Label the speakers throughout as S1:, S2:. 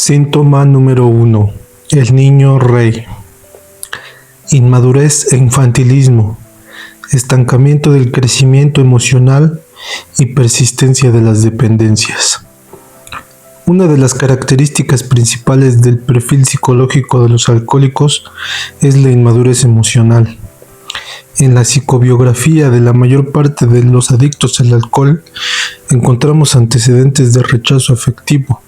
S1: Síntoma número 1. El niño rey. Inmadurez e infantilismo, estancamiento del crecimiento emocional y persistencia de las dependencias. Una de las características principales del perfil psicológico de los alcohólicos es la inmadurez emocional. En la psicobiografía de la mayor parte de los adictos al alcohol encontramos antecedentes de rechazo afectivo,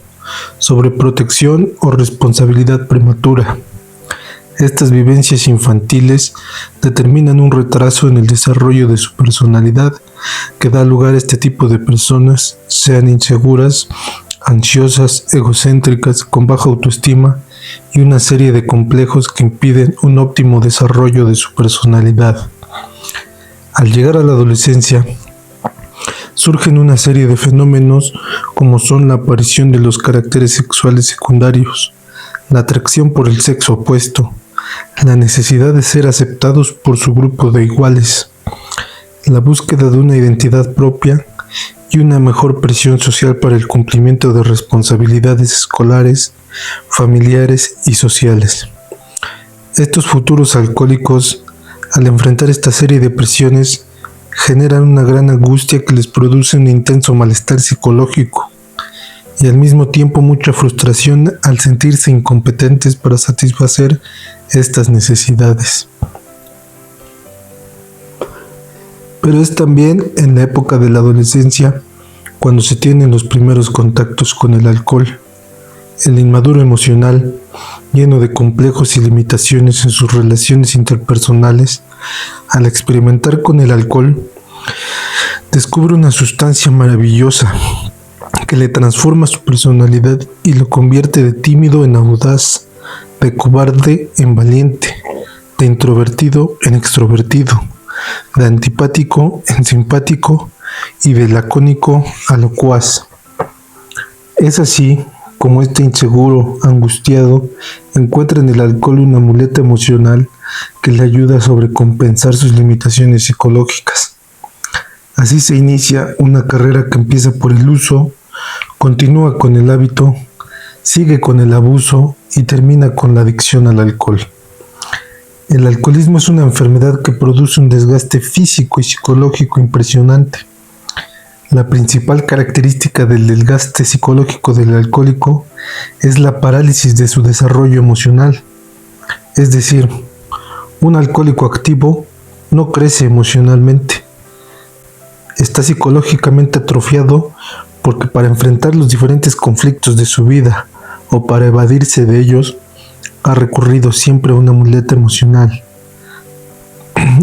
S1: sobreprotección o responsabilidad prematura. Estas vivencias infantiles determinan un retraso en el desarrollo de su personalidad que da lugar a este tipo de personas, sean inseguras, ansiosas, egocéntricas, con baja autoestima y una serie de complejos que impiden un óptimo desarrollo de su personalidad. Al llegar a la adolescencia, surgen una serie de fenómenos como son la aparición de los caracteres sexuales secundarios, la atracción por el sexo opuesto, la necesidad de ser aceptados por su grupo de iguales, la búsqueda de una identidad propia y una mejor presión social para el cumplimiento de responsabilidades escolares, familiares y sociales. Estos futuros alcohólicos, al enfrentar esta serie de presiones, generan una gran angustia que les produce un intenso malestar psicológico y al mismo tiempo mucha frustración al sentirse incompetentes para satisfacer estas necesidades. Pero es también en la época de la adolescencia cuando se tienen los primeros contactos con el alcohol. El inmaduro emocional, lleno de complejos y limitaciones en sus relaciones interpersonales, al experimentar con el alcohol, descubre una sustancia maravillosa que le transforma su personalidad y lo convierte de tímido en audaz, de cobarde en valiente, de introvertido en extrovertido, de antipático en simpático y de lacónico a locuaz. Es así como este inseguro, angustiado, encuentra en el alcohol una muleta emocional que le ayuda a sobrecompensar sus limitaciones psicológicas. Así se inicia una carrera que empieza por el uso, continúa con el hábito, sigue con el abuso y termina con la adicción al alcohol. El alcoholismo es una enfermedad que produce un desgaste físico y psicológico impresionante. La principal característica del desgaste psicológico del alcohólico es la parálisis de su desarrollo emocional. Es decir, un alcohólico activo no crece emocionalmente. Está psicológicamente atrofiado porque para enfrentar los diferentes conflictos de su vida o para evadirse de ellos, ha recurrido siempre a una muleta emocional,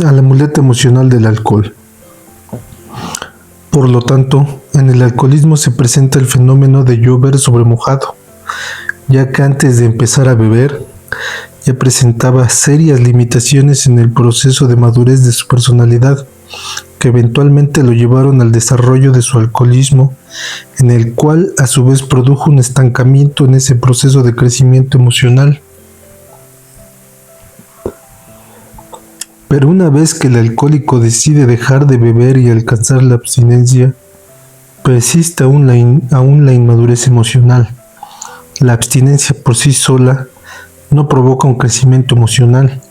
S1: a la muleta emocional del alcohol. Por lo tanto, en el alcoholismo se presenta el fenómeno de llover sobre mojado, ya que antes de empezar a beber, ya presentaba serias limitaciones en el proceso de madurez de su personalidad, que eventualmente lo llevaron al desarrollo de su alcoholismo, en el cual a su vez produjo un estancamiento en ese proceso de crecimiento emocional. Pero una vez que el alcohólico decide dejar de beber y alcanzar la abstinencia, persiste aún la inmadurez emocional. La abstinencia por sí sola no provoca un crecimiento emocional,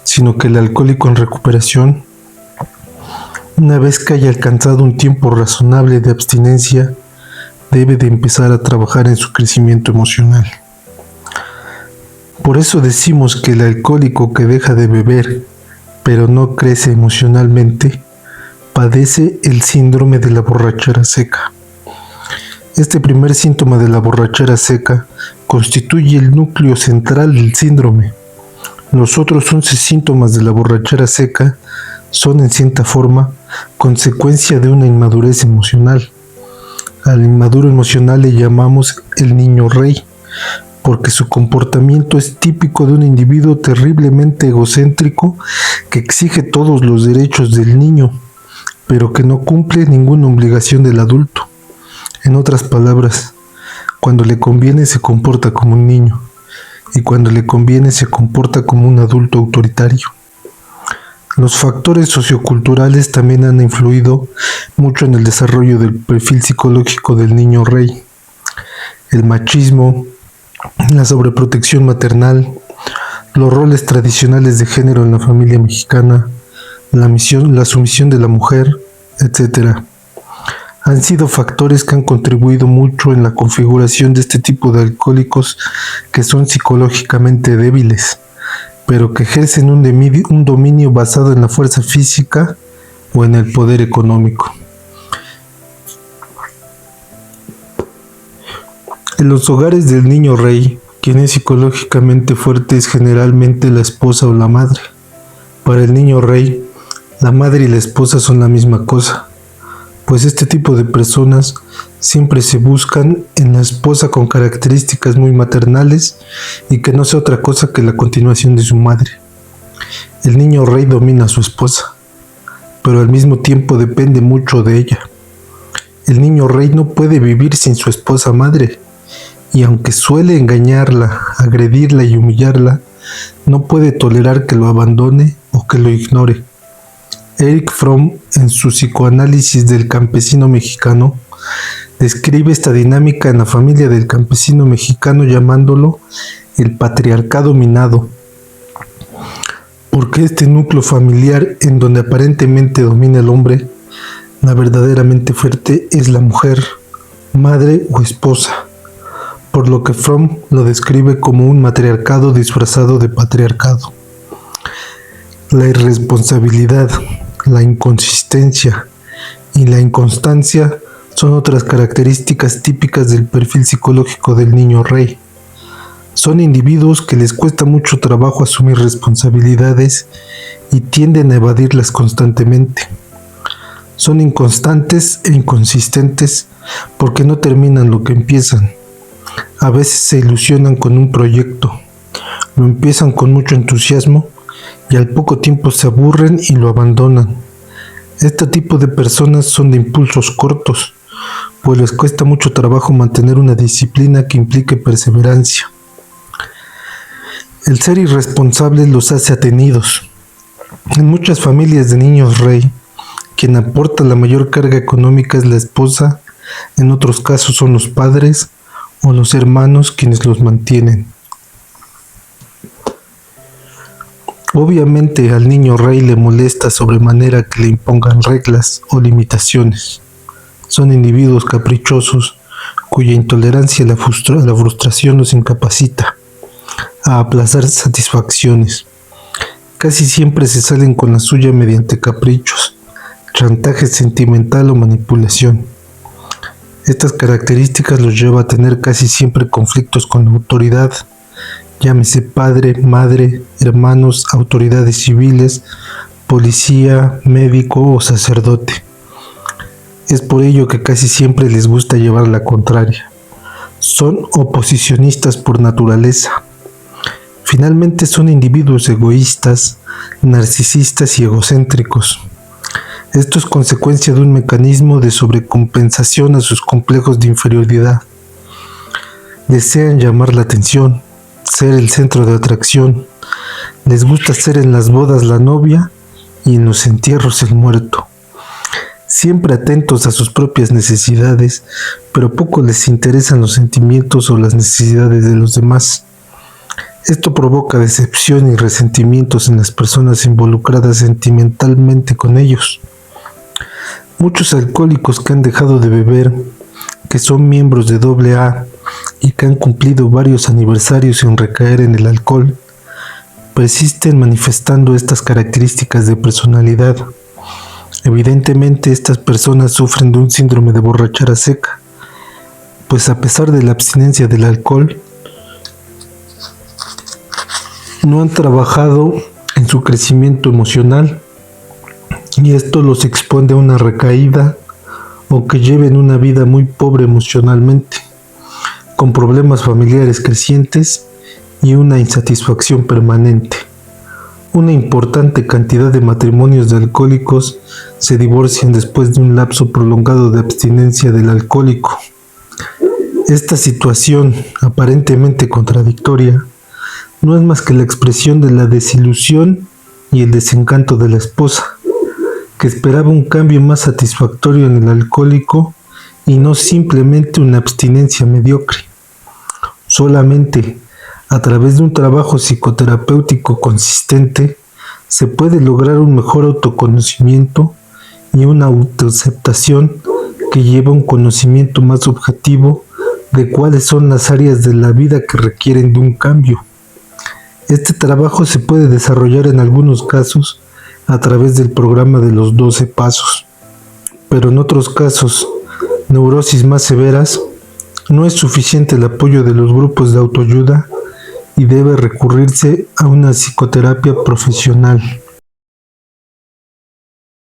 S1: sino que el alcohólico en recuperación, una vez que haya alcanzado un tiempo razonable de abstinencia, debe de empezar a trabajar en su crecimiento emocional. Por eso decimos que el alcohólico que deja de beber, pero no crece emocionalmente, padece el síndrome de la borrachera seca. Este primer síntoma de la borrachera seca constituye el núcleo central del síndrome. Los otros 11 síntomas de la borrachera seca son en cierta forma consecuencia de una inmadurez emocional. Al inmaduro emocional le llamamos el niño rey, porque su comportamiento es típico de un individuo terriblemente egocéntrico que exige todos los derechos del niño, pero que no cumple ninguna obligación del adulto. En otras palabras, cuando le conviene se comporta como un niño, y cuando le conviene se comporta como un adulto autoritario. Los factores socioculturales también han influido mucho en el desarrollo del perfil psicológico del niño rey. El machismo, la sobreprotección maternal, los roles tradicionales de género en la familia mexicana, la sumisión de la mujer, etc. Han sido factores que han contribuido mucho en la configuración de este tipo de alcohólicos que son psicológicamente débiles, pero que ejercen un dominio basado en la fuerza física o en el poder económico. En los hogares del niño rey, quien es psicológicamente fuerte es generalmente la esposa o la madre. Para el niño rey, la madre y la esposa son la misma cosa, pues este tipo de personas siempre se buscan en la esposa con características muy maternales y que no sea otra cosa que la continuación de su madre. El niño rey domina a su esposa, pero al mismo tiempo depende mucho de ella. El niño rey no puede vivir sin su esposa madre, y aunque suele engañarla, agredirla y humillarla, no puede tolerar que lo abandone o que lo ignore. Erich Fromm, en su psicoanálisis del campesino mexicano, describe esta dinámica en la familia del campesino mexicano llamándolo el patriarcado minado, porque este núcleo familiar en donde aparentemente domina el hombre, la verdaderamente fuerte es la mujer, madre o esposa, por lo que Fromm lo describe como un matriarcado disfrazado de patriarcado. La irresponsabilidad, la inconsistencia y la inconstancia son otras características típicas del perfil psicológico del niño rey. Son individuos que les cuesta mucho trabajo asumir responsabilidades y tienden a evadirlas constantemente. Son inconstantes e inconsistentes porque no terminan lo que empiezan. A veces se ilusionan con un proyecto, lo empiezan con mucho entusiasmo y al poco tiempo se aburren y lo abandonan. Este tipo de personas son de impulsos cortos, pues les cuesta mucho trabajo mantener una disciplina que implique perseverancia. El ser irresponsables los hace atenidos. En muchas familias de niños rey, quien aporta la mayor carga económica es la esposa, en otros casos son los padres o los hermanos quienes los mantienen. Obviamente al niño rey le molesta sobremanera que le impongan reglas o limitaciones. Son individuos caprichosos cuya intolerancia a la frustración los incapacita a aplazar satisfacciones. Casi siempre se salen con la suya mediante caprichos, chantaje sentimental o manipulación. Estas características los lleva a tener casi siempre conflictos con la autoridad, llámese padre, madre, hermanos, autoridades civiles, policía, médico o sacerdote. Es por ello que casi siempre les gusta llevar la contraria. Son oposicionistas por naturaleza. Finalmente son individuos egoístas, narcisistas y egocéntricos. Esto es consecuencia de un mecanismo de sobrecompensación a sus complejos de inferioridad. Desean llamar la atención, ser el centro de atracción. Les gusta ser en las bodas la novia y en los entierros el muerto. Siempre atentos a sus propias necesidades, pero poco les interesan los sentimientos o las necesidades de los demás. Esto provoca decepción y resentimientos en las personas involucradas sentimentalmente con ellos. Muchos alcohólicos que han dejado de beber, que son miembros de AA y que han cumplido varios aniversarios sin recaer en el alcohol, persisten manifestando estas características de personalidad. Evidentemente estas personas sufren de un síndrome de borrachera seca, pues a pesar de la abstinencia del alcohol, no han trabajado en su crecimiento emocional y esto los expone a una recaída o que lleven una vida muy pobre emocionalmente, con problemas familiares crecientes y una insatisfacción permanente. Una importante cantidad de matrimonios de alcohólicos se divorcian después de un lapso prolongado de abstinencia del alcohólico. Esta situación, aparentemente contradictoria, no es más que la expresión de la desilusión y el desencanto de la esposa, que esperaba un cambio más satisfactorio en el alcohólico y no simplemente una abstinencia mediocre. Solamente a través de un trabajo psicoterapéutico consistente se puede lograr un mejor autoconocimiento y una autoaceptación que lleva a un conocimiento más objetivo de cuáles son las áreas de la vida que requieren de un cambio. Este trabajo se puede desarrollar en algunos casos a través del programa de los 12 pasos, pero en otros casos, neurosis más severas, no es suficiente el apoyo de los grupos de autoayuda y debe recurrirse a una psicoterapia profesional.